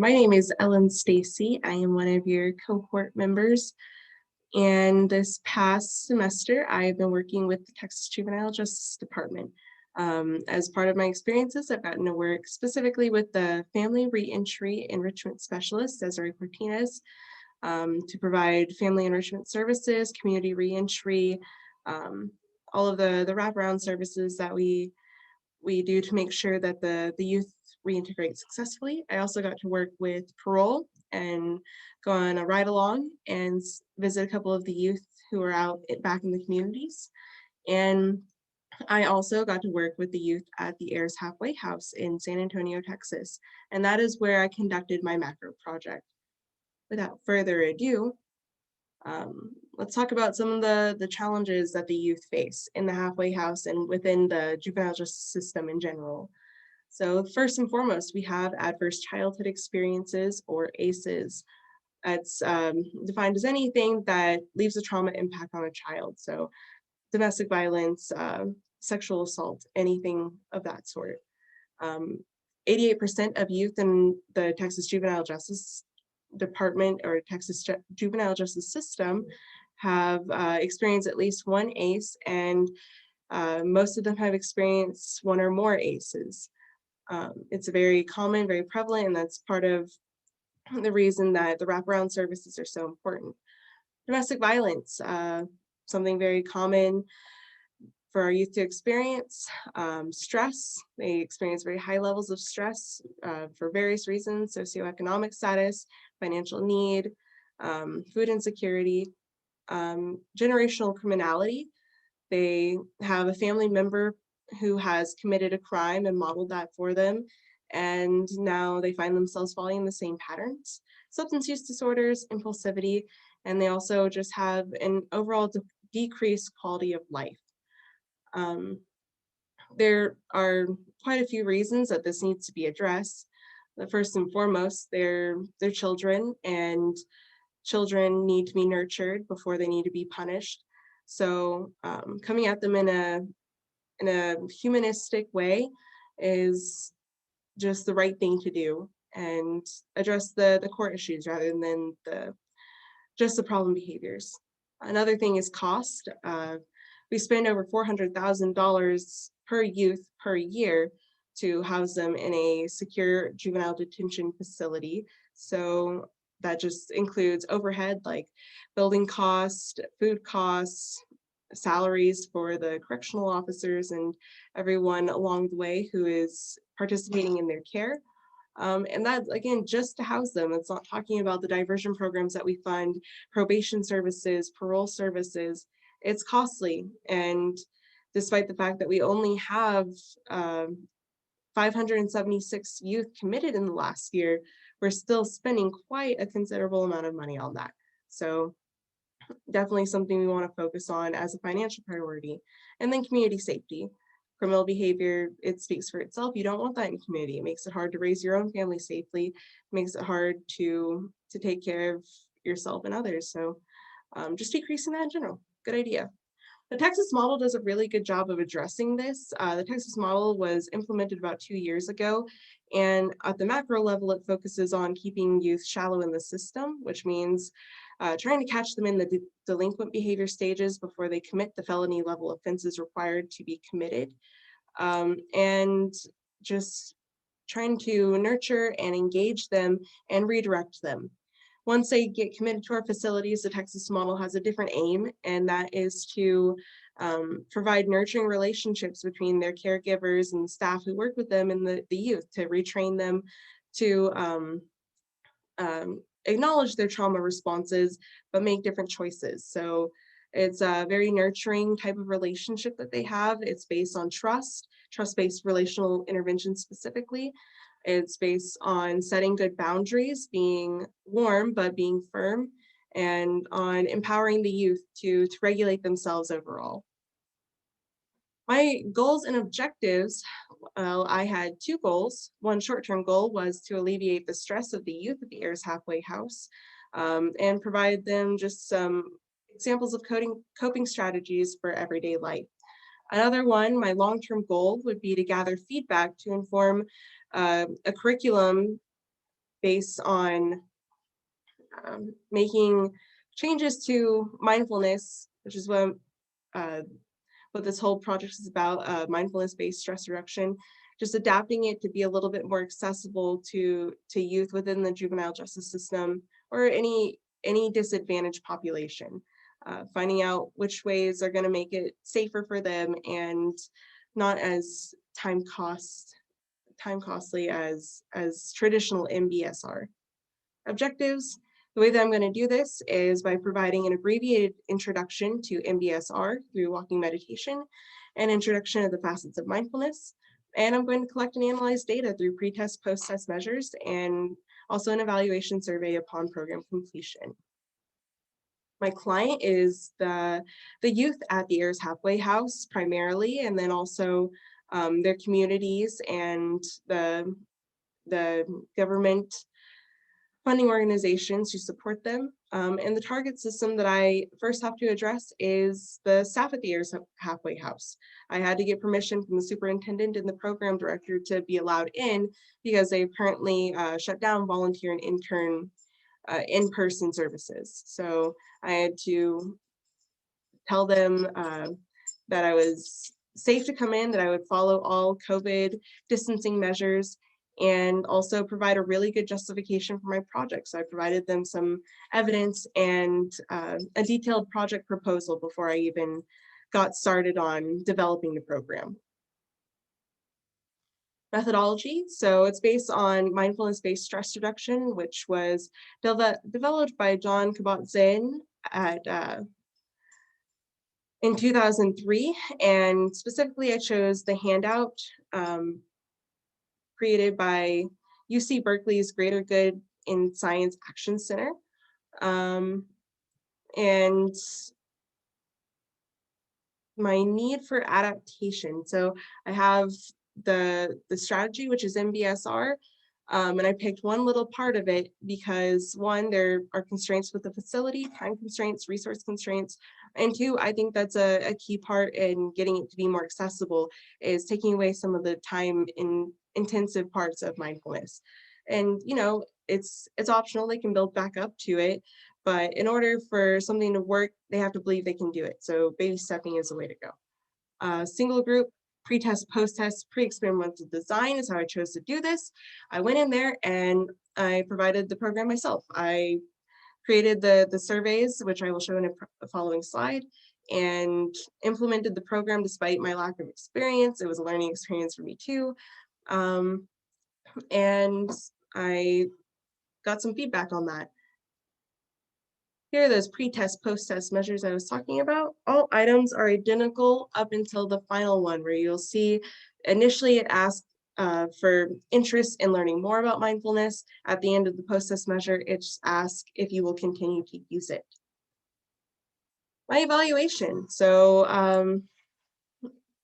My name is Ellen Stacy. I am one of your cohort members. And this past semester, I've been working with the Texas Juvenile Justice Department. As part of my experiences, I've gotten to work specifically with the Family Reentry Enrichment Specialist, Desiree Martinez, to provide family enrichment services, community reentry, um, all of the wraparound services that we do to make sure that the youth reintegrate successfully. I also got to work with parole and go on a ride along and visit a couple of the youth who are out back in the communities. And I also got to work with the youth at the Ayers Halfway House in San Antonio, Texas. And that is where I conducted my macro project. Without further ado, let's talk about some of the challenges that the youth face in the halfway house and within the juvenile justice system in general. So first and foremost, we have adverse childhood experiences, or ACEs. It's defined as anything that leaves a trauma impact on a child. So domestic violence, sexual assault, anything of that sort. 88% of youth in the Texas Juvenile Justice Department or Texas Juvenile Justice System have experienced at least one ACE, and most of them have experienced one or more ACEs. It's very common, very prevalent, and that's part of the reason that the wraparound services are so important. Domestic violence, something very common for our youth to experience. Stress, they experience very high levels of stress for various reasons: socioeconomic status, financial need, food insecurity, generational criminality. They have a family member who has committed a crime and modeled that for them, and now they find themselves following the same patterns. Substance use disorders, impulsivity, and they also just have an overall decreased quality of life. There are quite a few reasons that this needs to be addressed. The first and foremost, they're children, and children need to be nurtured before they need to be punished. So coming at them in a humanistic way is just the right thing to do, and address the core issues rather than just the problem behaviors. Another thing is cost. We spend over $400,000 per youth per year to house them in a secure juvenile detention facility. So that just includes overhead like building cost, food costs, salaries for the correctional officers and everyone along the way who is participating in their care. And that, again, just to house them. It's not talking about the diversion programs that we fund, probation services, parole services. It's costly. And despite the fact that we only have 576 youth committed in the last year, we're still spending quite a considerable amount of money on that. So definitely something we want to focus on as a financial priority. And then community safety. Criminal behavior, it speaks for itself. You don't want that in community. It makes it hard to raise your own family safely. It makes it hard to take care of yourself and others. So just decreasing that in general. Good idea. The Texas model does a really good job of addressing this. The Texas model was implemented about 2 years ago, and at the macro level, it focuses on keeping youth shallow in the system, which means trying to catch them in the delinquent behavior stages before they commit the felony level offenses required to be committed, and just trying to nurture and engage them and redirect them. Once they get committed to our facilities, the Texas model has a different aim, and that is to provide nurturing relationships between their caregivers and the staff who work with them and the youth, to retrain them to acknowledge their trauma responses, but make different choices. So it's a very nurturing type of relationship that they have. It's based on trust-based relational intervention specifically. It's based on setting good boundaries, being warm, but being firm, and on empowering the youth to regulate themselves overall. My goals and objectives, well, I had two goals. One short-term goal was to alleviate the stress of the youth at the Ayers Halfway House and provide them just some examples of coping strategies for everyday life. Another one, my long-term goal, would be to gather feedback to inform a curriculum based on making changes to mindfulness, which is what this whole project is about, mindfulness-based stress reduction, just adapting it to be a little bit more accessible to youth within the juvenile justice system or any disadvantaged population. Finding out which ways are going to make it safer for them and not as time costly as traditional MBSR. Objectives. The way that I'm going to do this is by providing an abbreviated introduction to MBSR through walking meditation, an introduction of the facets of mindfulness, and I'm going to collect and analyze data through pre-test, post-test measures, and also an evaluation survey upon program completion. My client is the youth at the Ayers Halfway House primarily, and then also their communities and the government funding organizations who support them. And the target system that I first have to address is the staff at the Ayers Halfway House. I had to get permission from the superintendent and the program director to be allowed in because they've currently shut down volunteer and intern in-person services. So I had to tell them that I was safe to come in, that I would follow all COVID distancing measures, and also provide a really good justification for my project. So I provided them some evidence and a detailed project proposal before I even got started on developing the program. Methodology. So it's based on mindfulness-based stress reduction, which was developed by Jon Kabat-Zinn in 2003. And specifically, I chose the handout created by UC Berkeley's Greater Good in Science Action Center. And my need for adaptation. So I have the strategy, which is MBSR, and I picked one little part of it because one, there are constraints with the facility, time constraints, resource constraints, and two, I think that's a key part in getting it to be more accessible is taking away some of the time in intensive parts of mindfulness. And you know, it's optional, they can build back up to it, but in order for something to work, they have to believe they can do it. So baby stepping is the way to go. Single group, pre-test, post-test, pre-experimental design is how I chose to do this. I went in there and I provided the program myself. I created the surveys, which I will show in a following slide, and implemented the program despite my lack of experience. It was a learning experience for me too. And I got some feedback on that. Here are those pre-test, post-test measures I was talking about. All items are identical up until the final one, where you'll see initially it asks for interest in learning more about mindfulness. At the end of the post-test measure, it just asks if you will continue to use it. My evaluation. So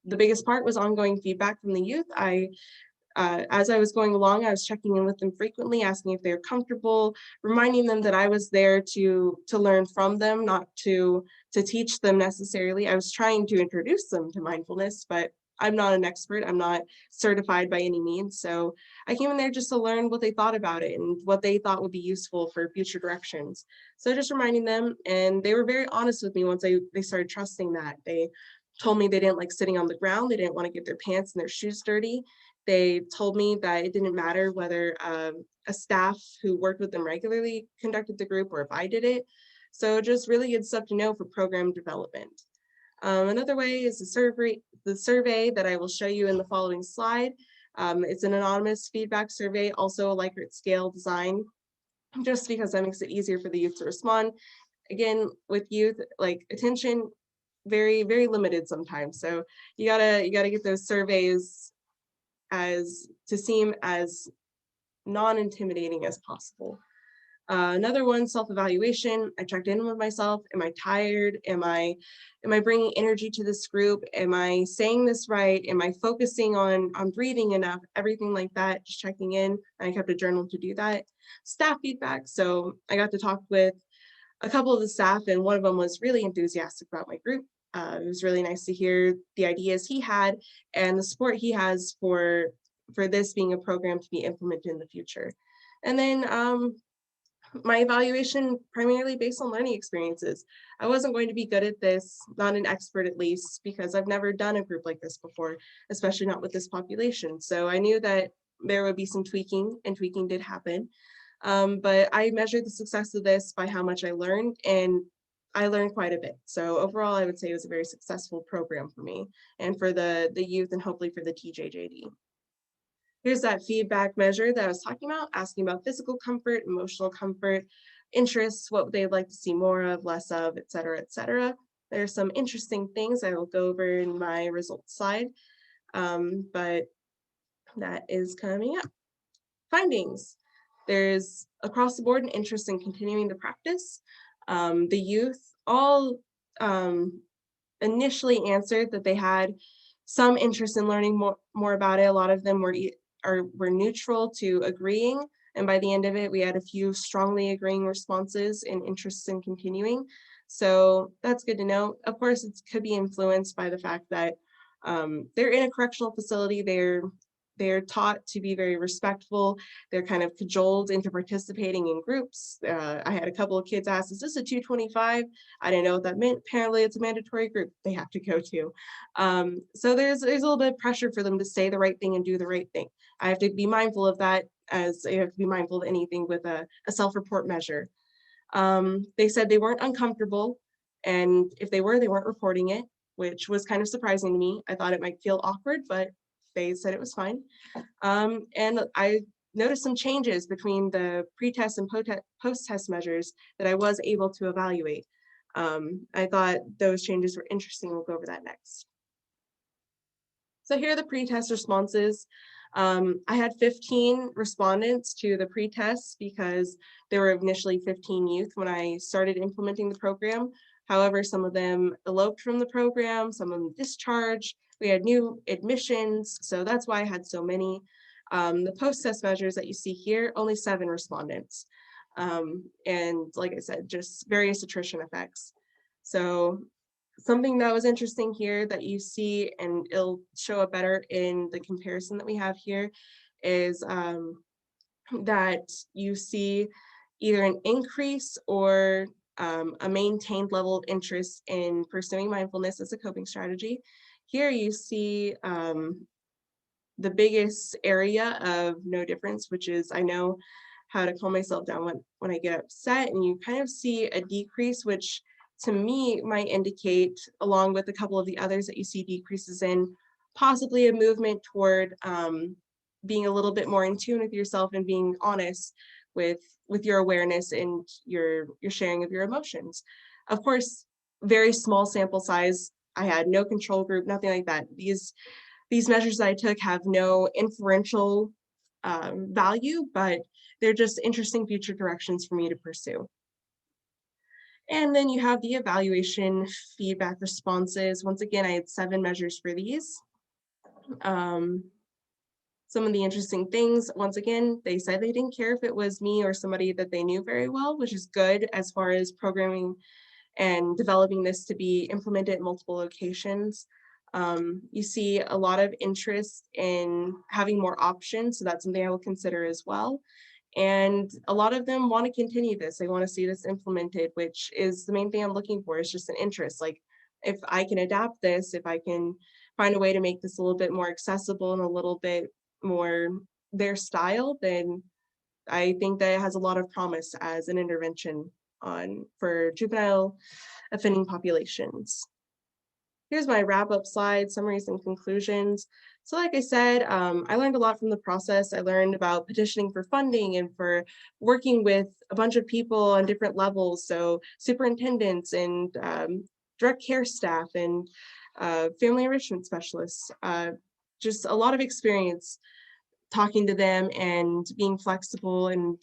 the biggest part was ongoing feedback from the youth. As I was going along, I was checking in with them frequently, asking if they're comfortable, reminding them that I was there to learn from them, not to teach them necessarily. I was trying to introduce them to mindfulness, but I'm not an expert. I'm not certified by any means. So I came in there just to learn what they thought about it and what they thought would be useful for future directions. So just reminding them, and they were very honest with me once they started trusting that. They told me they didn't like sitting on the ground. They didn't want to get their pants and their shoes dirty. They told me that it didn't matter whether a staff who worked with them regularly conducted the group or if I did it. So just really good stuff to know for program development. Another way is the survey that I will show you in the following slide. It's an anonymous feedback survey, also a Likert scale design, just because that makes it easier for the youth to respond. Again, with youth, like attention, very, very limited sometimes. So you gotta get those surveys to seem as non-intimidating as possible. Another one, self-evaluation. I checked in with myself. Am I tired? Am I bringing energy to this group? Am I saying this right? Am I focusing on breathing enough? Everything like that, just checking in. I kept a journal to do that. Staff feedback. So I got to talk with a couple of the staff, and one of them was really enthusiastic about my group. It was really nice to hear the ideas he had and the support he has for this being a program to be implemented in the future. And then my evaluation primarily based on learning experiences. I wasn't going to be good at this, not an expert at least, because I've never done a group like this before, especially not with this population. So I knew that there would be some tweaking, and tweaking did happen. But I measured the success of this by how much I learned, and I learned quite a bit. So overall, I would say it was a very successful program for me and for the youth, and hopefully for the TJJD. Here's that feedback measure that I was talking about, asking about physical comfort, emotional comfort, interests, what they'd like to see more of, less of, et cetera, et cetera. There's some interesting things I will go over in my results slide, but that is coming up. Findings. There's across the board an interest in continuing the practice. The youth all initially answered that they had some interest in learning more about it. A lot of them were neutral to agreeing, and by the end of it, we had a few strongly agreeing responses and interests in continuing. So that's good to know. Of course, it could be influenced by the fact that they're in a correctional facility. They're taught to be very respectful. They're kind of cajoled into participating in groups. I had a couple of kids ask, is this a 225? I didn't know what that meant. Apparently it's a mandatory group they have to go to. So there's a little bit of pressure for them to say the right thing and do the right thing. I have to be mindful of that, as I have to be mindful of anything with a self-report measure. They said they weren't uncomfortable, and if they weren't reporting it, which was kind of surprising to me. I thought it might feel awkward, but they said it was fine. And I noticed some changes between the pre-test and post-test measures that I was able to evaluate. I thought those changes were interesting. We'll go over that next. So here are the pre-test responses. I had 15 respondents to the pre-test because there were initially 15 youth when I started implementing the program. However, some of them eloped from the program, some of them discharged. We had new admissions, so that's why I had so many. The post-test measures that you see here, only 7 respondents. And like I said, just various attrition effects. So something that was interesting here that you see, and it'll show up better in the comparison that we have here, is that you see either an increase or a maintained level of interest in pursuing mindfulness as a coping strategy. Here you see the biggest area of no difference, which is I know how to calm myself down when I get upset, and you kind of see a decrease, which to me might indicate, along with a couple of the others that you see decreases in, possibly a movement toward being a little bit more in tune with yourself and being honest with your awareness and your sharing of your emotions. Of course, very small sample size. I had no control group, nothing like that. These measures that I took have no inferential value, but they're just interesting future directions for me to pursue. And then you have the evaluation feedback responses. Once again, I had 7 measures for these. Some of the interesting things, once again, they said they didn't care if it was me or somebody that they knew very well, which is good as far as programming and developing this to be implemented at multiple locations. You see a lot of interest in having more options, so that's something I will consider as well. And a lot of them want to continue this. They want to see this implemented, which is the main thing I'm looking for, is just an interest. Like, if I can adapt this, if I can find a way to make this a little bit more accessible and a little bit more their style, then I think that it has a lot of promise as an intervention for juvenile offending populations. Here's my wrap-up slide, summaries and conclusions. So like I said, I learned a lot from the process. I learned about petitioning for funding and for working with a bunch of people on different levels. So superintendents and direct care staff and family enrichment specialists. Just a lot of experience talking to them and being flexible and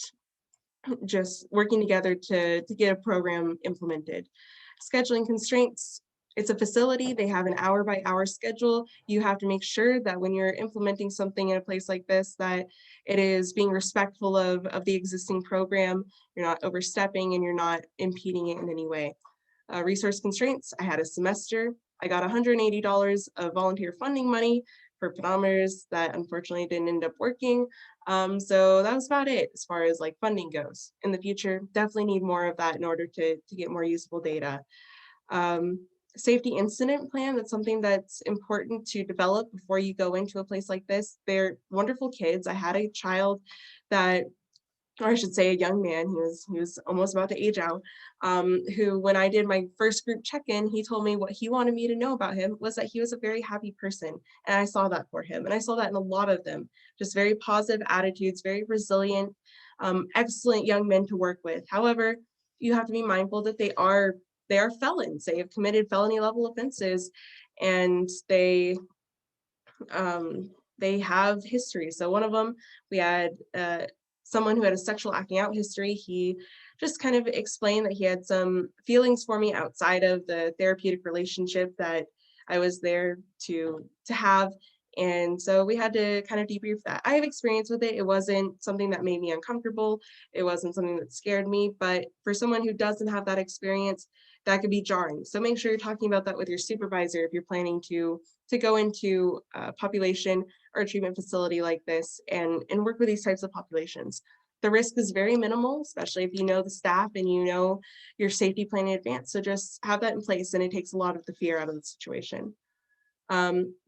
just working together to get a program implemented. Scheduling constraints. It's a facility, they have an hour by hour schedule. You have to make sure that when you're implementing something in a place like this, that it is being respectful of the existing program. You're not overstepping and you're not impeding it in any way. Resource constraints, I had a semester. I got $180 of volunteer funding money for pedometers that unfortunately didn't end up working. So that was about it as far as like funding goes. In the future, definitely need more of that in order to get more usable data. Um, Safety incident plan, that's something that's important to develop before you go into a place like this. They're wonderful kids. I had a child that, or I should say a young man, he was almost about to age out, who when I did my first group check-in, he told me what he wanted me to know about him was that he was a very happy person. And I saw that for him. And I saw that in a lot of them, just very positive attitudes, very resilient, excellent young men to work with. However, you have to be mindful that they are felons. They have committed felony level offenses and they have history. So one of them, we had someone who had a sexual acting out history. He just kind of explained that he had some feelings for me outside of the therapeutic relationship that I was there to have. And so we had to kind of debrief that. I have experience with it. It wasn't something that made me uncomfortable. It wasn't something that scared me. But for someone who doesn't have that experience, that could be jarring. So make sure you're talking about that with your supervisor if you're planning to go into a population or a treatment facility like this and work with these types of populations. The risk is very minimal, especially if you know the staff and you know your safety plan in advance. So just have that in place and it takes a lot of the fear out of the situation.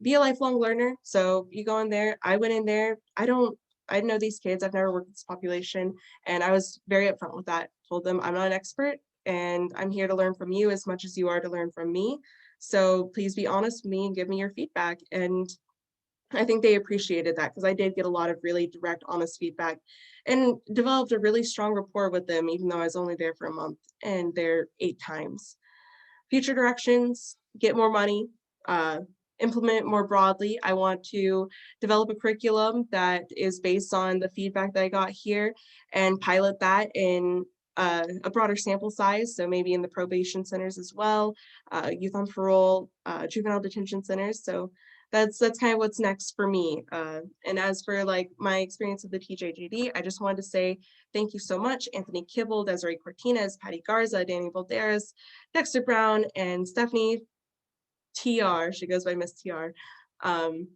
Be a lifelong learner. So you go in there, I went in there, I know these kids, I've never worked with this population, and I was very upfront with that. Told them I'm not an expert and I'm here to learn from you as much as you are to learn from me. So please be honest with me and give me your feedback. And I think they appreciated that because I did get a lot of really direct, honest feedback and developed a really strong rapport with them, even though I was only there for a month and there 8 times. Future directions, get more money, uh, implement more broadly. I want to develop a curriculum that is based on the feedback that I got here and pilot that in a broader sample size. So maybe in the probation centers as well, youth on parole, juvenile detention centers. So that's kind of what's next for me. And as for like my experience with the TJJD, I just wanted to say thank you so much, Anthony Kibble, Desiree Cortines, Patty Garza, Danny Valderas, Dexter Brown, and Stephanie TR. She goes by Miss TR. Um,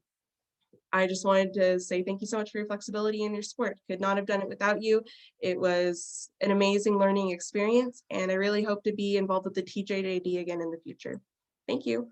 I just wanted to say thank you so much for your flexibility and your support. Could not have done it without you. It was an amazing learning experience, and I really hope to be involved with the TJJD again in the future. Thank you.